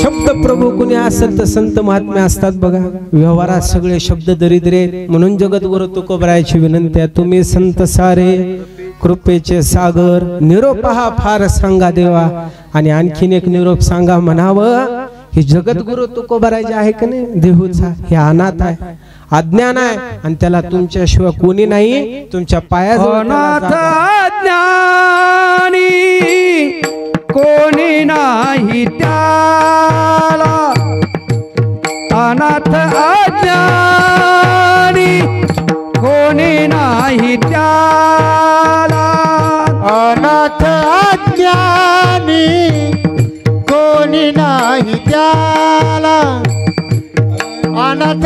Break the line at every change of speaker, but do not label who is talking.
शब्द प्रभू कुणी असेल तर संत महात्मे असतात बघा. व्यवहारात सगळे शब्द दरिद्रे, म्हणून जगद्गुरु तुकोबरायाची विनंती आहे, तुम्ही संत सारे कृपेचे सागर. निरोप हा फार सांगा देवा. आणि आणखीन एक निरोप सांगा म्हणावं, हे जगद्गुरु तुकोबराय जे आहे का नाही देहूचा, हे अनाथ आहे, अज्ञान आहे, आणि त्याला तुमच्याशिवाय कोणी नाही. तुमच्या पायाजवळ
अनाथ अज्ञानी कोणी नाही त्याला, अनाथ अज्ञानी कोणी नाही त्याला,
अनाथ अज्ञानी कोणी नाही त्याला, अनाथ